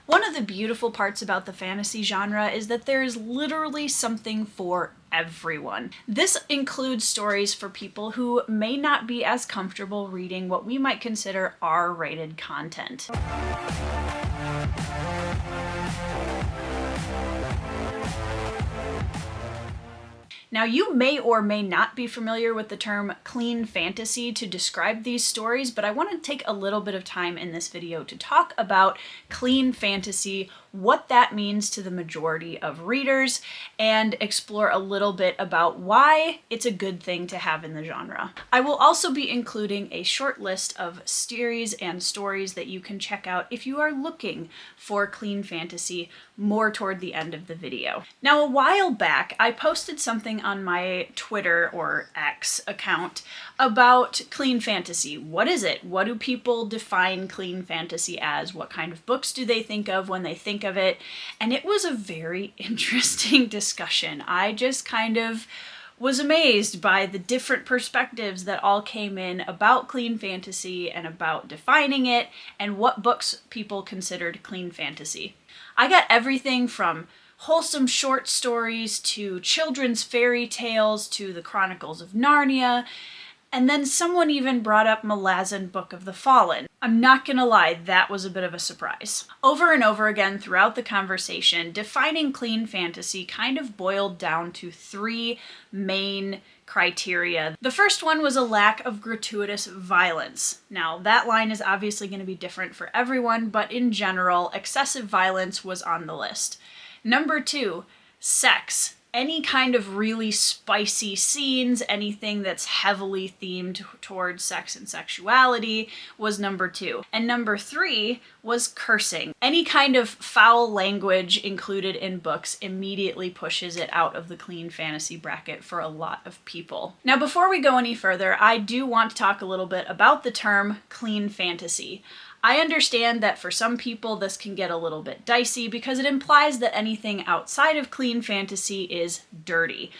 One of the beautiful parts about the fantasy genre is that there is literally something for everyone. This includes stories for people who may not be as comfortable reading what we might consider R-rated content. Now, you may or may not be familiar with the term clean fantasy to describe these stories, but I want to take a little bit of time in this video to talk about clean fantasy, what that means to the majority of readers, and explore a little bit about why it's a good thing to have in the genre. I will also be including a short list of series and stories that you can check out if you are looking for clean fantasy more toward the end of the video. Now, a while back, I posted something on my Twitter or X account about clean fantasy. What is it? What do people define clean fantasy as? What kind of books do they think of when they think of it? And it was a very interesting discussion. I just kind of was amazed by the different perspectives that all came in about clean fantasy and about defining it and what books people considered clean fantasy. I got everything from wholesome short stories to children's fairy tales to the Chronicles of Narnia, and then someone even brought up Malazan Book of the Fallen. I'm not gonna lie, that was a bit of a surprise. Over and over again throughout the conversation, defining clean fantasy kind of boiled down to three main criteria. The first one was a lack of gratuitous violence. Now, that line is obviously going to be different for everyone, but in general, excessive violence was on the list. Number two, sex. Any kind of really spicy scenes, anything that's heavily themed towards sex and sexuality was number two. And number three was cursing. Any kind of foul language included in books immediately pushes it out of the clean fantasy bracket for a lot of people. Now, before we go any further, I do want to talk a little bit about the term clean fantasy. I understand that for some people this can get a little bit dicey because it implies that anything outside of clean fantasy is dirty.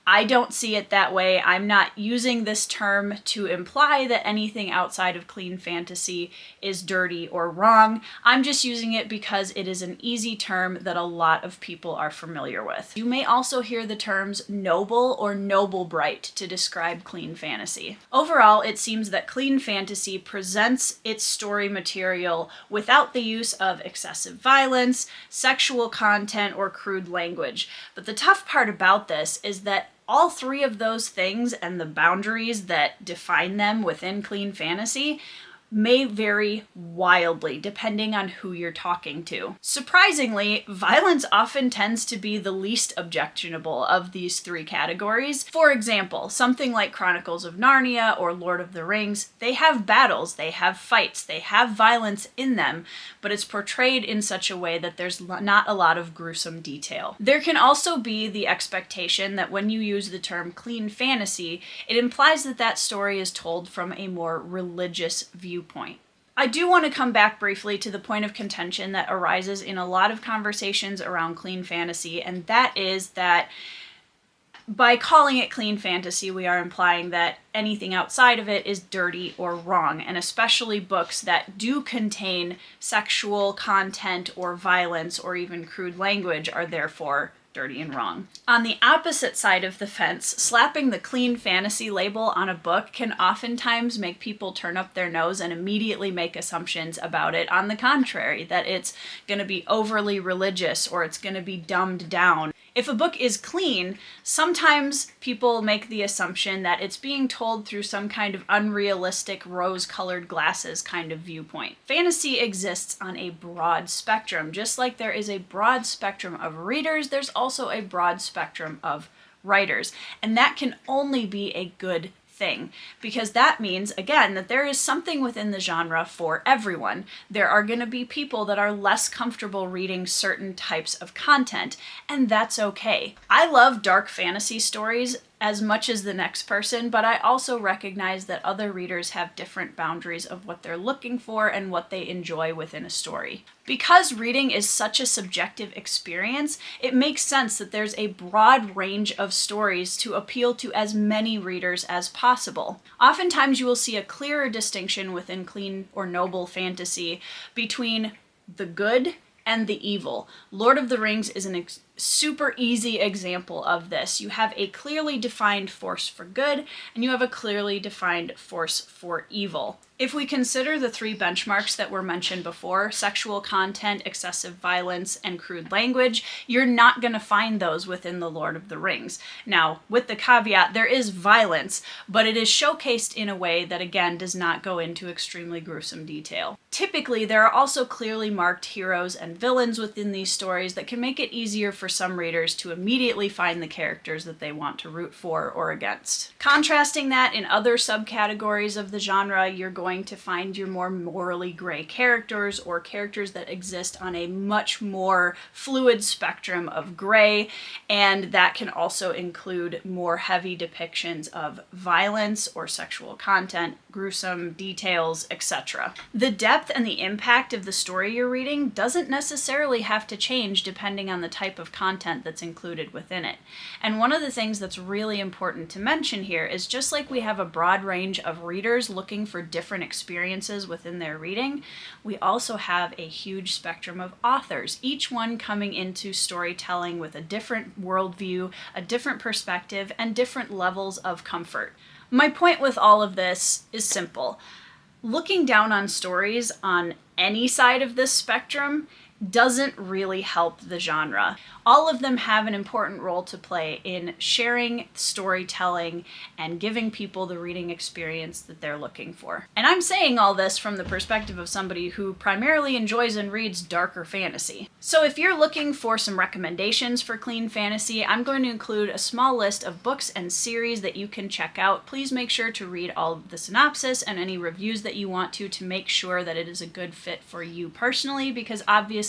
I don't see it that way. I'm not using this term to imply that anything outside of clean fantasy is dirty or wrong. I'm just using it because it is an easy term that a lot of people are familiar with. You may also hear the terms noble or noble bright to describe clean fantasy. Overall, it seems that clean fantasy presents its story material without the use of excessive violence, sexual content, or crude language. But the tough part about this is that all three of those things and the boundaries that define them within clean fantasy may vary wildly depending on who you're talking to. Surprisingly, violence often tends to be the least objectionable of these three categories. For example, something like Chronicles of Narnia or Lord of the Rings, they have battles, they have fights, they have violence in them, but it's portrayed in such a way that there's not a lot of gruesome detail. There can also be the expectation that when you use the term clean fantasy, it implies that that story is told from a more religious viewpoint. I do want to come back briefly to the point of contention that arises in a lot of conversations around clean fantasy, and that is that by calling it clean fantasy, we are implying that anything outside of it is dirty or wrong, and especially books that do contain sexual content or violence or even crude language are therefore dirty and wrong. On the opposite side of the fence, slapping the clean fantasy label on a book can oftentimes make people turn up their nose and immediately make assumptions about it. On the contrary, that it's going to be overly religious or it's going to be dumbed down. If a book is clean, sometimes people make the assumption that it's being told through some kind of unrealistic rose-colored glasses kind of viewpoint. Fantasy exists on a broad spectrum. Just like there is a broad spectrum of readers, there's also a broad spectrum of writers. And that can only be a good thing, because that means, again, that there is something within the genre for everyone. There are going to be people that are less comfortable reading certain types of content, and that's okay. I love dark fantasy stories as much as the next person, but I also recognize that other readers have different boundaries of what they're looking for and what they enjoy within a story. Because reading is such a subjective experience, it makes sense that there's a broad range of stories to appeal to as many readers as possible. Oftentimes you will see a clearer distinction within clean or noble fantasy between the good and the evil. Lord of the Rings is an super easy example of this. You have a clearly defined force for good, and you have a clearly defined force for evil. If we consider the three benchmarks that were mentioned before, sexual content, excessive violence, and crude language, you're not going to find those within the Lord of the Rings. Now, with the caveat, there is violence, but it is showcased in a way that, again, does not go into extremely gruesome detail. Typically, there are also clearly marked heroes and villains within these stories that can make it easier for some readers to immediately find the characters that they want to root for or against. Contrasting that, in other subcategories of the genre, you're going to find your more morally gray characters, or characters that exist on a much more fluid spectrum of gray, and that can also include more heavy depictions of violence or sexual content, gruesome details, etc. The depth and the impact of the story you're reading doesn't necessarily have to change depending on the type of content that's included within it. And one of the things that's really important to mention here is, just like we have a broad range of readers looking for different experiences within their reading, we also have a huge spectrum of authors, each one coming into storytelling with a different worldview, a different perspective, and different levels of comfort. My point with all of this is simple. Looking down on stories on any side of this spectrum doesn't really help the genre. All of them have an important role to play in sharing storytelling and giving people the reading experience that they're looking for. And I'm saying all this from the perspective of somebody who primarily enjoys and reads darker fantasy. So if you're looking for some recommendations for clean fantasy, I'm going to include a small list of books and series that you can check out. Please make sure to read all of the synopsis and any reviews that you want to make sure that it is a good fit for you personally, because obviously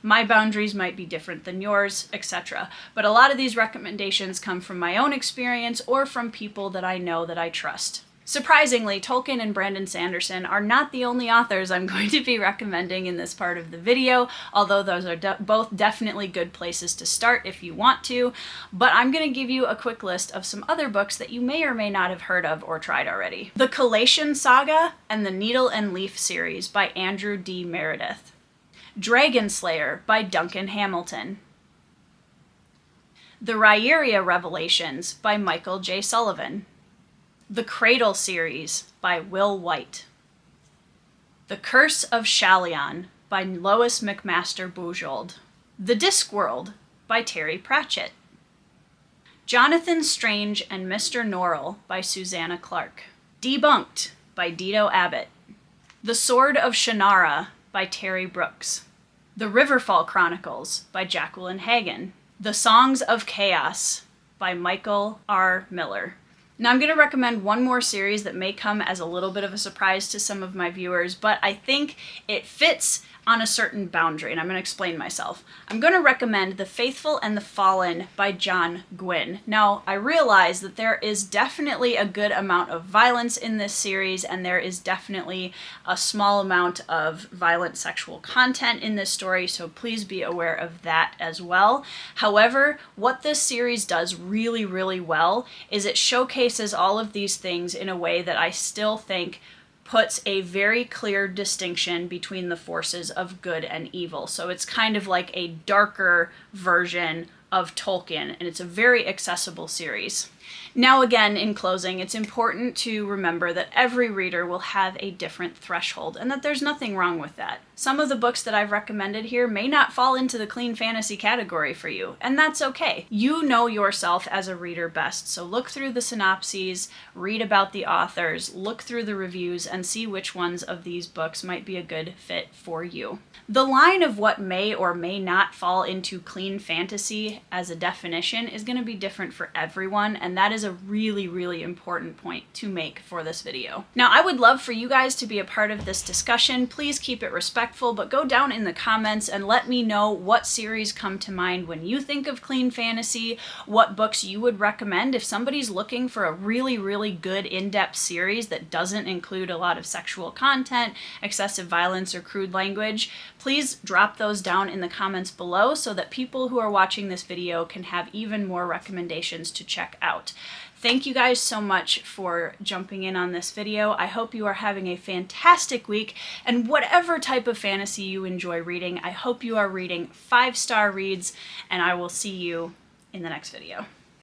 my boundaries might be different than yours, etc. But a lot of these recommendations come from my own experience or from people that I know that I trust. Surprisingly, Tolkien and Brandon Sanderson are not the only authors I'm going to be recommending in this part of the video, although those are both definitely good places to start if you want to, but I'm going to give you a quick list of some other books that you may or may not have heard of or tried already. The Chalion Saga and the Needle and Leaf series by Andrew D. Meredith. Dragon Slayer by Duncan Hamilton. The Rhaeria Revelations by Michael J. Sullivan. The Cradle series by Will White. The Curse of Chalion by Lois McMaster Bujold. The Discworld by Terry Pratchett. Jonathan Strange and Mr. Norrell by Susanna Clarke. Debunked by Dido Abbott. The Sword of Shannara by Terry Brooks. The Riverfall Chronicles by Jacqueline Hagan. The Songs of Chaos by Michael R. Miller. Now I'm going to recommend one more series that may come as a little bit of a surprise to some of my viewers, but I think it fits on a certain boundary, and I'm going to explain myself. I'm going to recommend The Faithful and the Fallen by John Gwynne. Now, I realize that there is definitely a good amount of violence in this series, and there is definitely a small amount of violent sexual content in this story, so please be aware of that as well. However, what this series does really, really well is it showcases all of these things in a way that I still think puts a very clear distinction between the forces of good and evil. So it's kind of like a darker version of Tolkien, and it's a very accessible series. Now again, in closing, it's important to remember that every reader will have a different threshold, and that there's nothing wrong with that. Some of the books that I've recommended here may not fall into the clean fantasy category for you, and that's okay. You know yourself as a reader best, so look through the synopses, read about the authors, look through the reviews, and see which ones of these books might be a good fit for you. The line of what may or may not fall into clean fantasy as a definition is going to be different for everyone, and that is a really, really important point to make for this video. Now, I would love for you guys to be a part of this discussion. Please keep it respectful, but go down in the comments and let me know what series come to mind when you think of clean fantasy, what books you would recommend if somebody's looking for a really, really good in-depth series that doesn't include a lot of sexual content, excessive violence, or crude language. Please drop those down in the comments below so that people who are watching this video can have even more recommendations to check out. out. Thank you guys so much for jumping in on this video. I hope you are having a fantastic week, and whatever type of fantasy you enjoy reading, I hope you are reading 5-star reads, and I will see you in the next video.